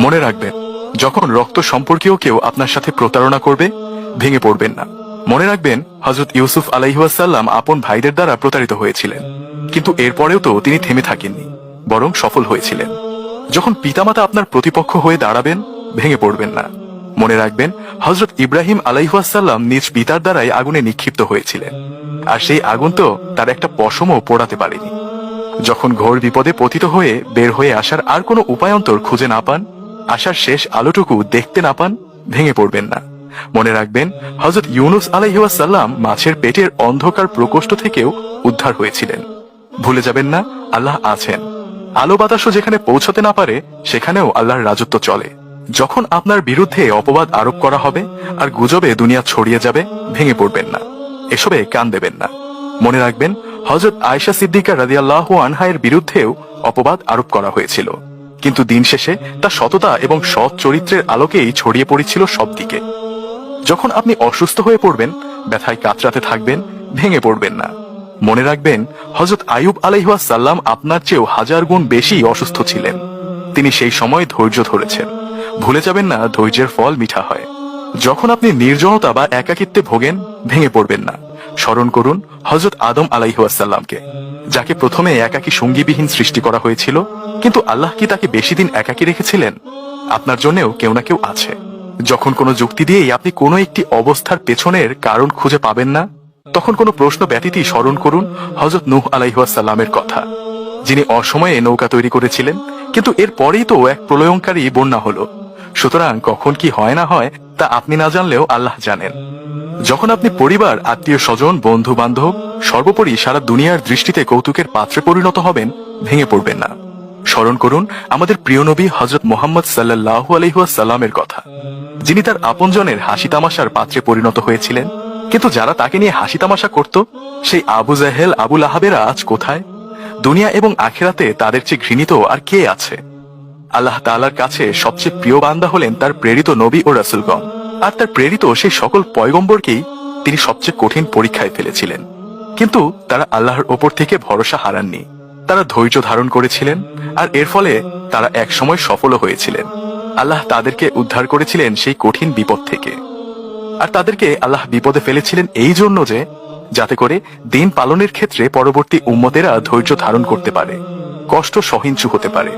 মনে রাখবেন, যখন রক্ত সম্পর্কীয় কেউ আপনার সাথে প্রতারণা করবে, ভেঙে পড়বেন না। মনে রাখবেন, হযরত ইউসুফ আলাইহিসসালাম আপন ভাইদের দ্বারা প্রতারিত হয়েছিলেন, কিন্তু এরপরেও তো তিনি থেমে থাকেননি, বরং সফল হয়েছিলেন। যখন পিতামাতা আপনার প্রতিপক্ষ হয়ে দাঁড়াবেন, ভেঙে পড়বেন না। মনে রাখবেন, হযরত ইব্রাহিম আলাইহিসসালাম নিজ পিতার দ্বারাই আগুনে নিক্ষিপ্ত হয়েছিলেন, আর সেই আগুন তো তার একটা পশমও পোড়াতে পারেনি। যখন ঘোর বিপদে পতিত হয়ে বের হয়ে আসার আর কোনো উপায়ন্তর খুঁজে না পান, আসার শেষ আলোটুকু দেখতে না পান, ভেঙে পড়বেন না। মনে রাখবেন, হযরত ইউনুস আলাইহিসসালাম মাছের পেটের অন্ধকার প্রকোষ্ঠ থেকেও উদ্ধার হয়েছিলেন। ভুলে যাবেন না, আল্লাহ আছেন। আলো বাতাসও যেখানে পৌঁছতে না পারে, সেখানেও আল্লাহর রাজত্ব চলে। যখন আপনার বিরুদ্ধে অপবাদ আরোপ করা হবে আর গুজবে দুনিয়া ছড়িয়ে যাবে, ভেঙে পড়বেন না, এসবে কান দেবেন না। মনে রাখবেন, হযরত আয়েশা সিদ্দিকা রাদিয়াল্লাহু আনহা এর বিরুদ্ধেও অপবাদ আরোপ করা হয়েছিল, কিন্তু দিন শেষে তা সততা এবং সৎ চরিত্রের আলোকেই ছড়িয়ে পড়েছিল সব দিকে। যখন আপনি অসুস্থ হয়ে পড়বেন, ব্যথায় কাতরাতে থাকবেন, ভেঙে পড়বেন না। মনে রাখবেন, হযরত আইয়ুব আলাইহিসসালাম আপনার চেয়েও 1000 গুণ বেশি অসুস্থ ছিলেন। তিনি সেই সময় ধৈর্য ধরেছেন। ভুলে যাবেন না, ধৈর্যের ফল মিঠা হয়। যখন আপনি নির্জনতা বা একাকিত্বে ভোগেন, ভেঙে পড়বেন না। স্মরণ করুন হযরত আদম আলাইহিসসালামকে, যাকে প্রথমে একাকী সঙ্গীবিহীন সৃষ্টি করা হয়েছিল, কিন্তু আল্লাহ কি তাকে বেশি দিন একাকী রেখেছিলেন? আপনার জন্যও কেউ না কেউ আছে। যখন কোনো যুক্তি দিয়েই আপনি কোনো একটি অবস্থার পেছনের কারণ খুঁজে পাবেন না, তখন কোনো প্রশ্ন ব্যতীতই স্মরণ করুন হযরত নূহ আলাইহিসসালামের কথা, যিনি অসময়ে নৌকা তৈরি করেছিলেন, কিন্তু এর পরেই তো এক প্রলয়ঙ্কারী বন্যা হলো। সুতরাং কখন কি হয় না হয় তা আপনি না জানলেও আল্লাহ জানেন। যখন আপনি পরিবার, আত্মীয় স্বজন, বন্ধু বান্ধব, সর্বোপরি সারা দুনিয়ার দৃষ্টিতে কৌতুকের পাত্রে পরিণত হবেন, ভেঙে পড়বেন না। স্মরণ করুন আমাদের প্রিয় নবী হযরত মুহাম্মদ সাল্লাল্লাহু আলাইহিসসালামের কথা, যিনি তার আপনজনের হাসি তামাশার পাত্রে পরিণত হয়েছিলেন, কিন্তু যারা তাকে নিয়ে হাসি তামাশা করত, সেই আবু জাহেল, আবু লাহাবেরা আজ কোথায়? দুনিয়া এবং আখিরাতে তাদের চেয়ে ঘৃণিত আর কে আছে? আল্লাহ তাআলার কাছে সবচেয়ে প্রিয় বান্দা হলেন তার প্রেরিত নবী ও রাসূলগণ, আর তার প্রেরিত সেই সকল পয়গম্বরকেই তিনি সবচেয়ে কঠিন পরীক্ষায় ফেলেছিলেন। কিন্তু তারা আল্লাহর ওপর থেকে ভরসা হারাননি। তারা ধৈর্য ধারণ করেছিলেন, আর এর ফলে তারা একসময় সফলও হয়েছিলেন। আল্লাহ তাদেরকে উদ্ধার করেছিলেন সেই কঠিন বিপদ থেকে। আর তাদেরকে আল্লাহ বিপদে ফেলেছিলেন এই জন্য যে, যাতে করে দিন পালনের ক্ষেত্রে পরবর্তী উম্মতেরা ধৈর্য ধারণ করতে পারে, কষ্ট সহিষ্ণু হতে পারে।